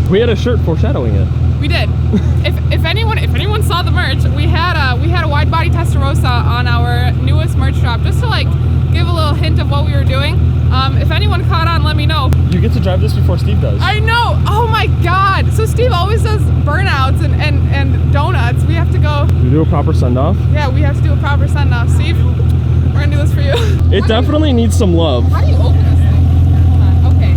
We had a shirt foreshadowing it. We did. if anyone saw the merch, we had a wide body Testarossa on our newest merch drop, just to like give a little hint of what we were doing. If anyone caught on, let me know. You get to drive this before Steve does. I know. Oh my God. So Steve always does burnouts and donuts. We have to go. We do a proper send off. Yeah, we have to do a proper send off. Steve, we're gonna do this for you. It definitely needs some love. How do you open this thing? Hold on. Okay.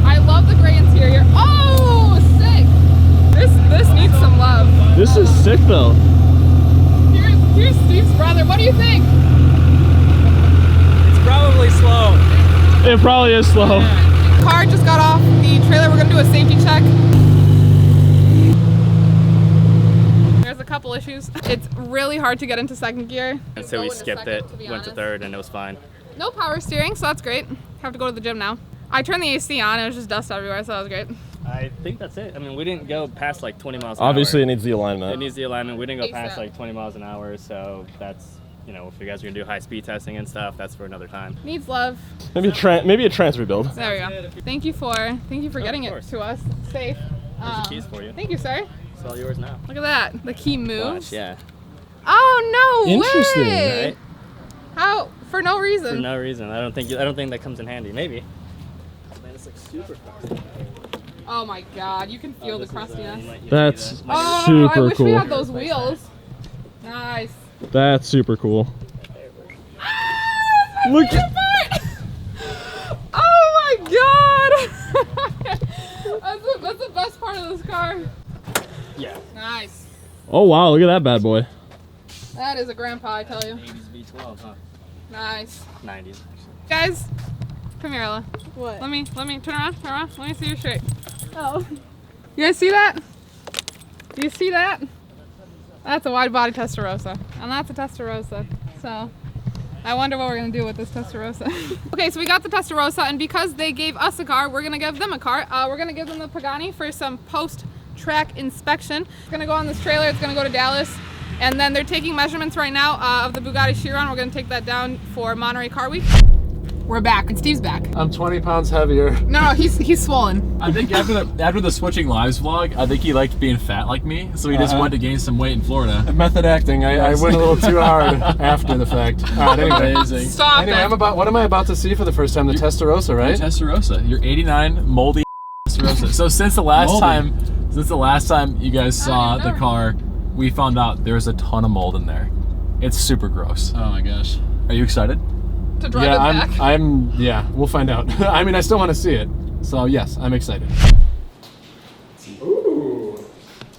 I love the gray interior. Oh, sick. This needs some love. This is sick though. Here's Steve's brother. What do you think? It's probably slow. It probably is slow. Car just got off the trailer. We're gonna do a safety check. There's a couple issues. It's really hard to get into second gear. And so we skipped it, went to third, and it was fine. No power steering, so that's great. Have to go to the gym now. I turned the AC on, it was just dust everywhere, so that was great. I think that's it. I mean, we didn't go past like 20 miles an hour. Obviously, it needs the alignment. It needs the alignment. We didn't go past ASAP. like 20 miles an hour, so that's, you know, if you guys are gonna do high speed testing and stuff, that's for another time. Needs love. Maybe a trans rebuild. There we go. Thank you for getting it to us safe. There's the keys for you. Thank you, sir. It's all yours now. Look at that. The key moves. Watch, yeah. Oh no Interesting, way! Right? How? For no reason. For no reason. I don't think that comes in handy. Maybe. Man, it's like super fast. Oh my God! You can feel the crustiness. That's Oh, super I wish cool. we had those wheels. Nice. That's super cool. Ah, Look. Oh my God! that's the best part of this car. Yeah. Nice. Oh wow, look at that bad boy. That is a grandpa, I tell you. 80s V12, huh? Nice. 90s. Guys, come here, Ella. What? Let me turn around. Let me see your shirt. Oh. You guys see that? Do you see that? That's a wide body Testarossa, and that's a Testarossa. So, I wonder what we're gonna do with this Testarossa. Okay, so we got the Testarossa, and because they gave us a car, we're gonna give them a car. We're gonna give them the Pagani for some post-track inspection. It's gonna go on this trailer. It's gonna go to Dallas, and then they're taking measurements right now of the Bugatti Chiron. We're gonna take that down for Monterey Car Week. We're back, and Steve's back. I'm 20 pounds heavier. No, he's swollen. I think after the switching lives vlog, I think he liked being fat like me, so he just wanted to gain some weight in Florida. Method acting. I went a little too hard after the fact. All right, anyway. Amazing. Stop Anyway, it. what am I about to see for the first time? The Testarossa, right? Testarossa. You're 89 moldy Testarossa. So since the last time you guys saw the car, we found out there's a ton of mold in there. It's super gross. Oh my gosh. Are you excited? To drive it back. Yeah, we'll find out. I mean, I still want to see it. So yes, I'm excited. Ooh.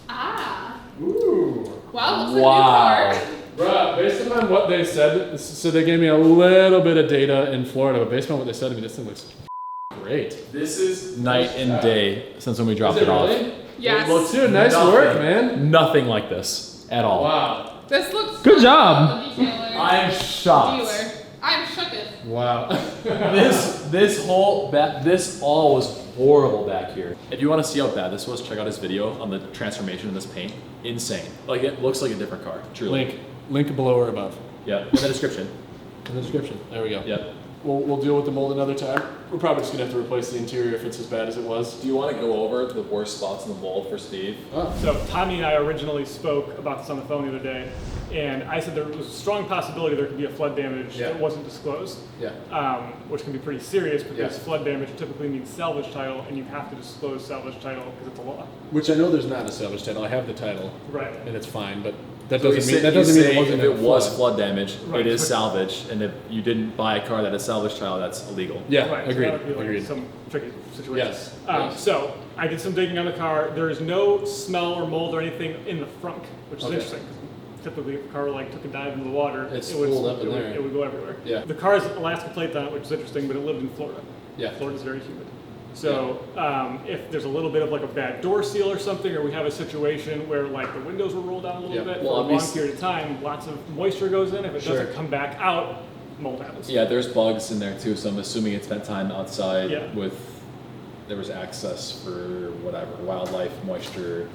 Ah. Ooh. Well, looks like a new car. Bruh, based on what they said, so they gave me a little bit of data in Florida, but based on what they said to me, this thing looks great. This is night and day since when we dropped it off. Yes. Well, dude, nice work, man. Nothing like this at all. Wow. This looks Good job. I'm shocked. Dealer. I'm shooketh. Wow. This all was horrible back here. If you want to see how bad this was, check out his video on the transformation of this paint. Insane. Like, it looks like a different car. Truly. Link below or above. Yeah. In the description. In the description. There we go. Yep. We'll deal with the mold another time. We're probably just gonna have to replace the interior if it's as bad as it was. Do you want to go over the worst spots in the mold for Steve? Oh. So Tommy and I originally spoke about this on the phone the other day, and I said there was a strong possibility there could be a flood damage that wasn't disclosed, which can be pretty serious because flood damage typically means salvage title, and you have to disclose salvage title because it's a law. Which I know there's not a salvage title. I have the title. Right. And it's fine, but that So doesn't mean it wasn't if it was flood. flood damage, Right. it is salvage, and if you didn't buy a car that has salvage title, that's illegal. Yeah, Right, so agreed. that would be like Agreed. some tricky situation. Yes, yes. So I did some digging on the car. There is no smell or mold or anything in the front, which is Okay. interesting. 'Cause typically, if a car like took a dive into the water, It's it would spooled up in there. it would go everywhere. Yeah. The car has Alaska plates on it, which is interesting, but it lived in Florida. Yeah. Florida's very humid. So if there's a little bit of like a bad door seal or something, or we have a situation where like the windows were rolled down a little bit Well, for a long obviously- period of time, lots of moisture goes in. If it Sure. doesn't come back out, mold happens. Yeah, there's bugs in there too, so I'm assuming it spent time outside there was access for whatever, wildlife, moisture.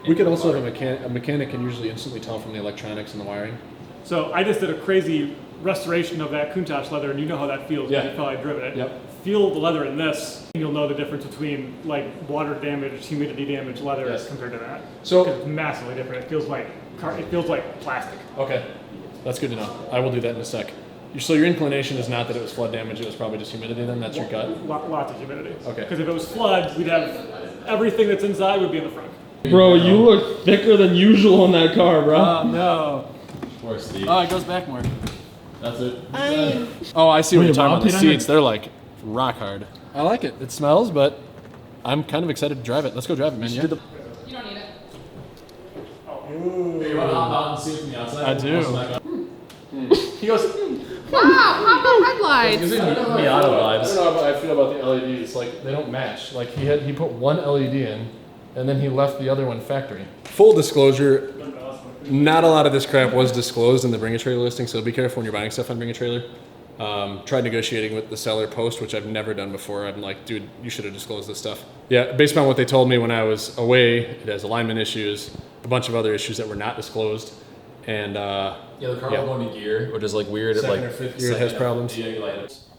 We could also have a mechanic can usually instantly tell from the electronics and the wiring. So I just did a crazy restoration of that Countach leather, and you know how that feels. Yeah. You probably driven it. Yep. feel the leather in this, and you'll know the difference between like water damaged, humidity damaged leather compared to that. So it's massively different. It feels like plastic. Okay, that's good to know. I will do that in a sec. So your inclination is not that it was flood damage, it was probably just humidity then? That's your gut? Lots of humidity. Okay. Because if it was flood, we'd have everything that's inside would be in the front. Bro, you look thicker than usual in that car, bro. Oh, no. Poor Steve. Oh, it goes back more. That's it. Oh, I see what you're talking about. The seats, they're like rock hard. I like it. It smells, but I'm kind of excited to drive it. Let's go drive it, man. Yeah? You don't need it. Hey, you want to hop out and see it from the outside? I do. He goes, Wow, how about headlights? Miata I don't vibes. know how I feel about the LEDs. Like, they don't match. Like, he put one LED in, and then he left the other one factory. Full disclosure, not a lot of this crap was disclosed in the Bring a Trailer listing, so be careful when you're buying stuff on Bring a Trailer. Tried negotiating with the seller post, which I've never done before. I'm like, dude, you should have disclosed this stuff. Yeah, based on what they told me when I was away, it has alignment issues, a bunch of other issues that were not disclosed. And yeah, the car will go into gear, which is like weird. Second or fifth gear, it has problems.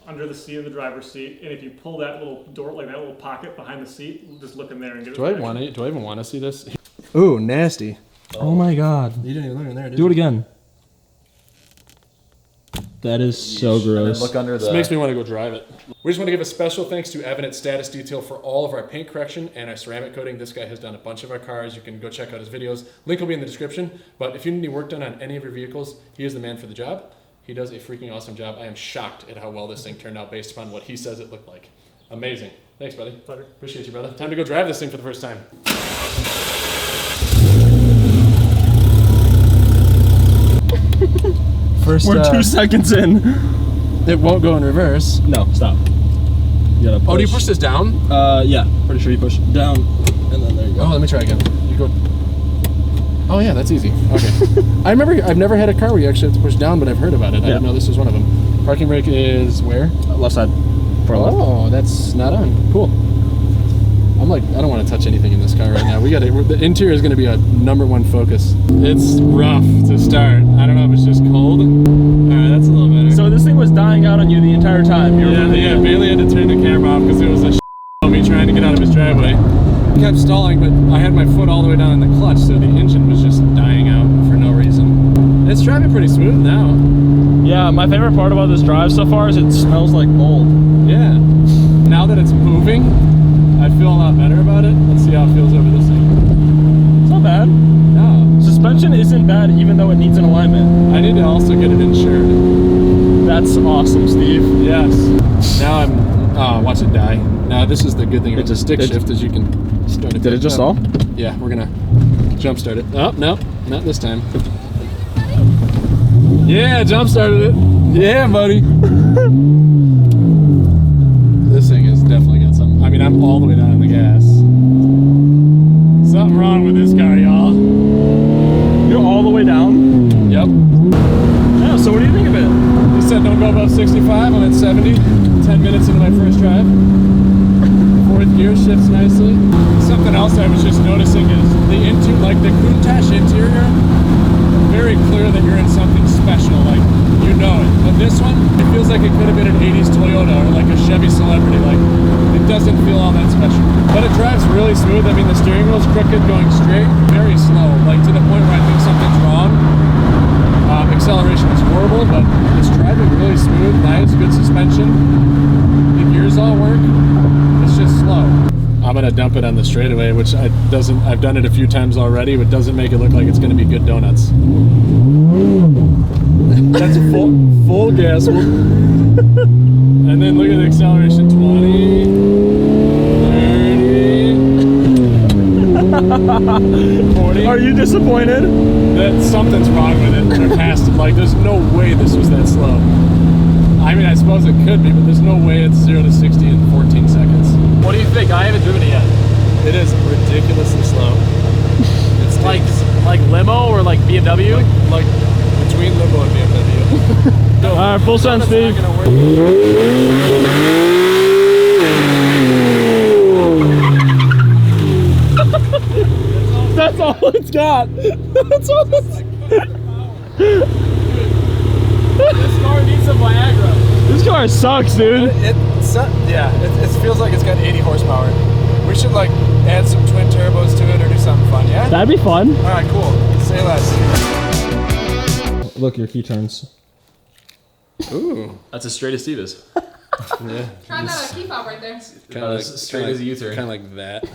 Under the seat in the driver's seat, and if you pull that little door, like that little pocket behind the seat, just look in there and get it. Do I even want to see this? Ooh, nasty. Oh my god. You didn't even look in there, did Do it again. That is so gross. Look under the... This makes me want to go drive it. We just want to give a special thanks to Evan at Status Detail for all of our paint correction and our ceramic coating. This guy has done a bunch of our cars. You can go check out his videos. Link will be in the description. But if you need any work done on any of your vehicles, he is the man for the job. He does a freaking awesome job. I am shocked at how well this thing turned out based upon what he says it looked like. Amazing. Thanks, buddy. Pleasure. Appreciate you, brother. Time to go drive this thing for the first time. We're 2 seconds in. It won't go in reverse. No, stop. You gotta push. Oh, do you push this down? Yeah. Pretty sure you push down, and then there you go. Oh, let me try again. You go. Oh yeah, that's easy. Okay. I've never had a car where you actually have to push down, but I've heard about it. I didn't know this was one of them. Parking brake is where? Left side. Oh, that's not on. Cool. I'm like, I don't want to touch anything in this car right now. The interior is going to be a #1 focus. It's rough to start. I don't know if it's just cold. All right, that's a little better. So this thing was dying out on you the entire time. Yeah, Bailey had to turn the camera off because it was a on me trying to get out of his driveway. I kept stalling, but I had my foot all the way down in the clutch, so the engine was just dying out for no reason. It's driving pretty smooth now. Yeah, my favorite part about this drive so far is it smells like mold. Yeah. Now that it's moving, I feel a lot better about it. Let's see how it feels over this thing. It's not bad. No. Suspension isn't bad even though it needs an alignment. I need to also get it insured. That's awesome, Steve. Yes. Now watch it die. Now this is the good thing about the stick shift is you can start it. Did it just stall? Yeah, we're gonna jump start it. Oh, no, not this time. Yeah, jump started it. Yeah, buddy. This thing has definitely got something. I mean, I'm all the way down on the gas. Something wrong with this car, y'all. You're all the way down? Yep. Yeah, so what do you think of it? He said don't go above 65. I'm at 70. 10 minutes into my first drive. Fourth gear shifts nicely. Something else I was just noticing is the the Countach interior. Very clear that you're in something special, like you know it. But this one, it feels like it could have been an 80s Toyota or like a Chevy Celebrity. Like it doesn't feel all that special. But it drives really smooth. I mean, the steering wheel's crooked going straight, very slow, like to the point where I think something's wrong. Acceleration is horrible, but it's driving really smooth, nice, good suspension. The gears all work. It's just slow. I'm gonna dump it on the straightaway, which I've done it a few times already, but doesn't make it look like it's gonna be good donuts. That's full gas. And then look at the acceleration, 20, 30, 40. Are you disappointed? That something's wrong with it. They're past it. Like, there's no way this was that slow. I mean, I suppose it could be, but there's no way it's 0 to 60 in 14 seconds. What do you think? I haven't driven it yet. It is ridiculously slow. It's Like limo or like BMW? like between limo and BMW. All right, full send, Steve. That's all it's got. That's all it's got. This car needs some Viagra. This car sucks, dude. It feels like it's got 80 horsepower. We should like add some twin turbos to it or do something fun, yeah? That'd be fun. All right, cool. Say less. Look, your key turns. Ooh. That's as straight as Steve is. Try that key fob right there. Kind of as straight as a U-turn. Kind of like that.